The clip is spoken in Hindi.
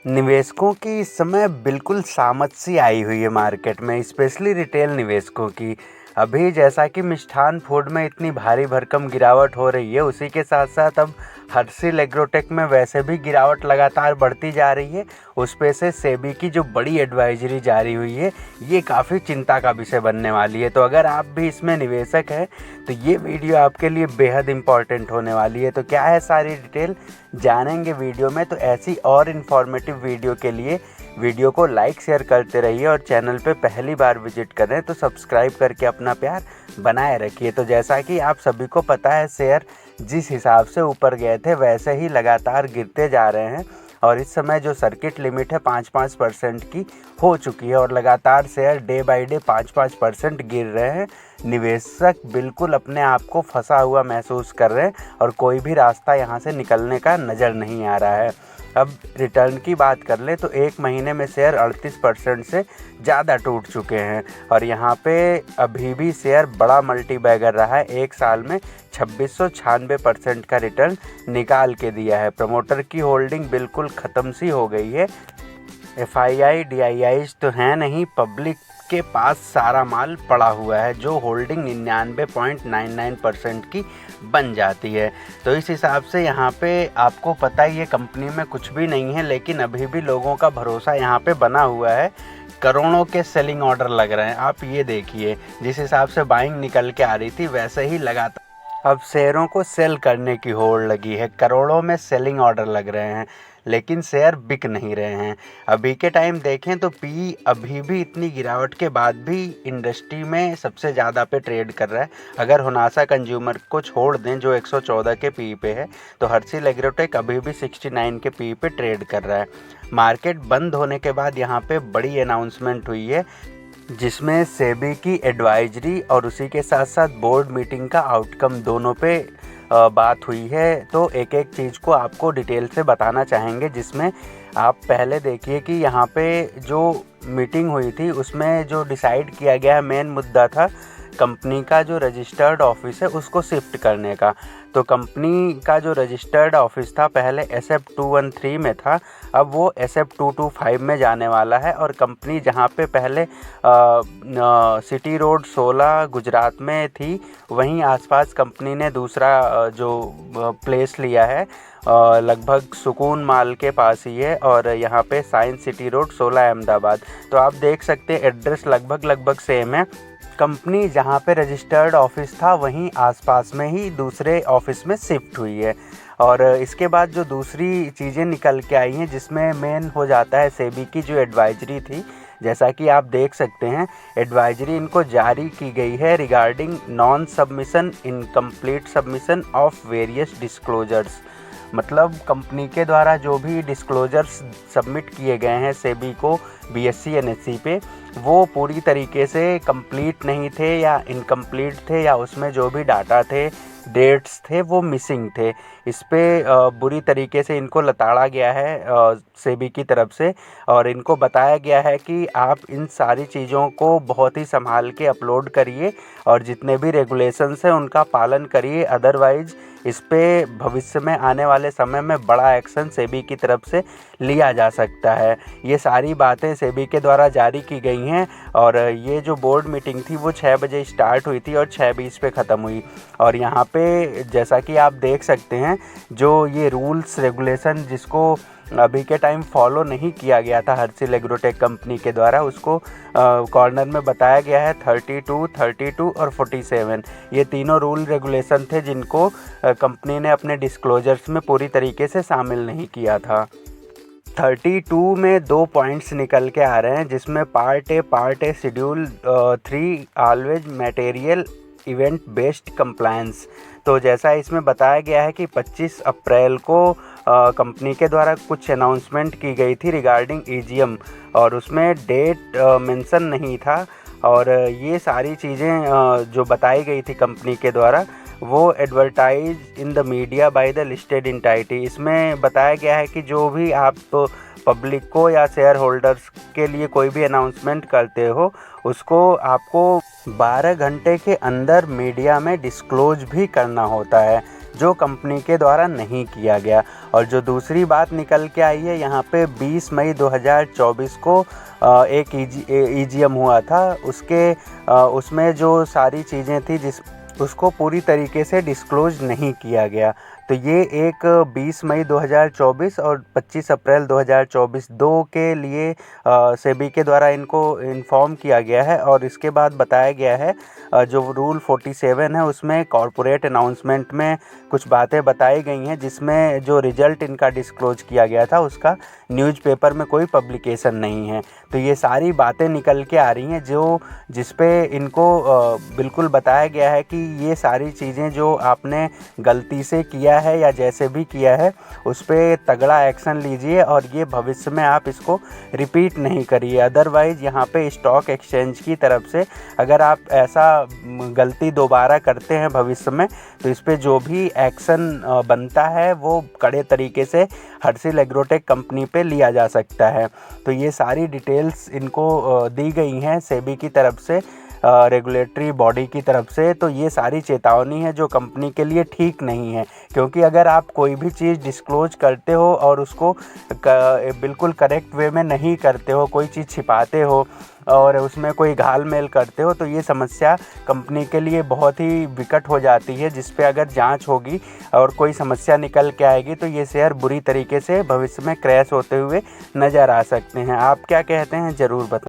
निवेशकों की इस समय बिल्कुल सामत सी आई हुई है मार्केट में, स्पेशली रिटेल निवेशकों की। अभी जैसा कि मिष्ठान फूड में इतनी भारी भरकम गिरावट हो रही है, उसी के साथ साथ अब हर्षिल एग्रोटेक में वैसे भी गिरावट लगातार बढ़ती जा रही है। उस पे से सेबी की जो बड़ी एडवाइजरी जारी हुई है, ये काफ़ी चिंता का विषय बनने वाली है। तो अगर आप भी इसमें निवेशक हैं तो ये वीडियो आपके लिए बेहद इम्पॉर्टेंट होने वाली है। तो क्या है सारी डिटेल जानेंगे वीडियो में। तो ऐसी और इन्फॉर्मेटिव वीडियो के लिए वीडियो को लाइक शेयर करते रहिए और चैनल पे पहली बार विजिट करें तो सब्सक्राइब करके अपना प्यार बनाए रखिए। तो जैसा कि आप सभी को पता है, शेयर जिस हिसाब से ऊपर गए थे वैसे ही लगातार गिरते जा रहे हैं और इस समय जो सर्किट लिमिट है 5% की हो चुकी है और लगातार शेयर डे बाय डे 5% गिर रहे हैं। निवेशक बिल्कुल अपने आप को फंसा हुआ महसूस कर रहे हैं और कोई भी रास्ता यहाँ से निकलने का नज़र नहीं आ रहा है। अब रिटर्न की बात कर लें तो एक महीने में शेयर 38% से ज़्यादा टूट चुके हैं और यहाँ पे अभी भी शेयर बड़ा मल्टीबैगर रहा है। एक साल में 2696% का रिटर्न निकाल के दिया है। प्रमोटर की होल्डिंग बिल्कुल ख़त्म सी हो गई है। FII DIIs तो हैं नहीं, पब्लिक के पास सारा माल पड़ा हुआ है जो होल्डिंग 99.99% की बन जाती है। तो इस हिसाब से यहाँ पे आपको पता ही है कंपनी में कुछ भी नहीं है, लेकिन अभी भी लोगों का भरोसा यहाँ पे बना हुआ है। करोड़ों के सेलिंग ऑर्डर लग रहे हैं। आप ये देखिए, जिस हिसाब से बाइंग निकल के आ रही थी वैसे ही लगातार अब शेयरों को सेल करने की होड़ लगी है। करोड़ों में सेलिंग ऑर्डर लग रहे हैं लेकिन शेयर बिक नहीं रहे हैं। अभी के टाइम देखें तो पी अभी भी इतनी गिरावट के बाद भी इंडस्ट्री में सबसे ज़्यादा पे ट्रेड कर रहा है। अगर हुनासा कंज्यूमर को छोड़ दें जो 114 के पी पे है, तो हर्षिल एग्रोटेक अभी भी 69 के पी पे ट्रेड कर रहा है। मार्केट बंद होने के बाद यहाँ पे बड़ी अनाउंसमेंट हुई है जिसमें सेबी की एडवाइजरी और उसी के साथ साथ बोर्ड मीटिंग का आउटकम दोनों पे बात हुई है। तो एक एक चीज़ को आपको डिटेल से बताना चाहेंगे, जिसमें आप पहले देखिए कि यहाँ पे जो मीटिंग हुई थी उसमें जो डिसाइड किया गया है, मेन मुद्दा था कंपनी का जो रजिस्टर्ड ऑफिस है उसको शिफ्ट करने का। तो कंपनी का जो रजिस्टर्ड ऑफिस था पहले SF 213 में था, अब वो SF 225 में जाने वाला है। और कंपनी जहाँ पे पहले सिटी रोड 16 गुजरात में थी, वहीं आसपास कंपनी ने दूसरा जो प्लेस लिया है लगभग सुकून माल के पास ही है और यहाँ पे साइंस सिटी रोड 16 अहमदाबाद। तो आप देख सकते हैं एड्रेस लगभग सेम है। कंपनी जहाँ पे रजिस्टर्ड ऑफिस था वहीं आसपास में ही दूसरे ऑफिस में शिफ्ट हुई है। और इसके बाद जो दूसरी चीज़ें निकल के आई हैं जिसमें मेन हो जाता है सेबी की जो एडवाइजरी थी, जैसा कि आप देख सकते हैं एडवाइजरी इनको जारी की गई है regarding non submission incomplete submission of various disclosures. मतलब कंपनी के द्वारा जो भी डिस्क्लोजर्स सबमिट किए गए हैं सेबी को BSE NSE पे, वो पूरी तरीके से कंप्लीट नहीं थे या इनकम्प्लीट थे, या उसमें जो भी डाटा थे, डेट्स थे, वो मिसिंग थे। इस पे बुरी तरीके से इनको लताड़ा गया है सेबी की तरफ से और इनको बताया गया है कि आप इन सारी चीज़ों को बहुत ही संभाल के अपलोड करिए और जितने भी रेगुलेशंस हैं उनका पालन करिए, अदरवाइज़ इस पे भविष्य में आने वाले समय में बड़ा एक्शन सेबी की तरफ से लिया जा सकता है। ये सारी बातें सेबी के द्वारा जारी की गई हैं और ये जो बोर्ड मीटिंग थी वो 6 बजे स्टार्ट हुई थी और 6:20 पे ख़त्म हुई। और यहाँ पे जैसा कि आप देख सकते हैं जो ये रूल्स रेगुलेशन जिसको अभी के टाइम फॉलो नहीं किया गया था हर्षिल एग्रोटेक कंपनी के द्वारा, उसको कॉर्नर में बताया गया है 32, 32 और 47। ये तीनों रूल रेगुलेशन थे जिनको कंपनी ने अपने डिस्क्लोजर्स में पूरी तरीके से शामिल नहीं किया था। 32 में 2 पॉइंट्स निकल के आ रहे हैं जिसमें part A schedule 3 always material event based compliance. तो जैसा इसमें बताया गया है कि 25 अप्रैल को कंपनी के द्वारा कुछ अनाउंसमेंट की गई थी रिगार्डिंग EGM और उसमें डेट मेंशन नहीं था और ये सारी चीज़ें जो बताई गई थी कंपनी के द्वारा वो advertise in the media by the listed entity. इसमें बताया गया है कि जो भी आप पब्लिक को या शेयर होल्डर्स के लिए कोई भी अनाउंसमेंट करते हो उसको आपको 12 घंटे के अंदर मीडिया में डिस्क्लोज भी करना होता है। जो कंपनी के द्वारा नहीं किया गया। और जो दूसरी बात निकल के आई है, यहाँ पे 20 मई 2024 को एक EGM हुआ था, उसमें जो सारी चीज़ें थी उसको पूरी तरीके से डिस्क्लोज नहीं किया गया। तो ये एक 20 मई 2024 और 25 अप्रैल 2024 दो के लिए सेबी के द्वारा इनको इन्फॉर्म किया गया है। और इसके बाद बताया गया है जो रूल 47 है उसमें कॉरपोरेट अनाउंसमेंट में कुछ बातें बताई गई हैं, जिसमें जो रिज़ल्ट इनका डिस्क्लोज किया गया था उसका न्यूज़पेपर में कोई पब्लिकेशन नहीं है। तो ये सारी बातें निकल के आ रही हैं जिस पे इनको बिल्कुल बताया गया है कि ये सारी चीज़ें जो आपने गलती से किया है या जैसे भी किया है उस पे तगड़ा एक्शन लीजिए और ये भविष्य में आप इसको रिपीट नहीं करिए। अदरवाइज़ यहाँ पे स्टॉक एक्सचेंज की तरफ से अगर आप ऐसा गलती दोबारा करते हैं भविष्य में तो इस पे जो भी एक्शन बनता है वो कड़े तरीके से हर्षिल एग्रोटेक कंपनी पे लिया जा सकता है। तो ये सारी डिटेल्स इनको दी गई हैं सेबी की तरफ से, रेगुलेटरी बॉडी की तरफ से। तो ये सारी चेतावनी है जो कंपनी के लिए ठीक नहीं है, क्योंकि अगर आप कोई भी चीज़ डिस्क्लोज करते हो और उसको बिल्कुल करेक्ट वे में नहीं करते हो, कोई चीज़ छिपाते हो और उसमें कोई घाल-मेल करते हो, तो ये समस्या कंपनी के लिए बहुत ही विकट हो जाती है, जिस पे अगर जांच होगी और कोई समस्या निकल के आएगी तो ये शेयर बुरी तरीके से भविष्य में क्रैश होते हुए नज़र आ सकते हैं। आप क्या कहते हैं ज़रूर बताएं।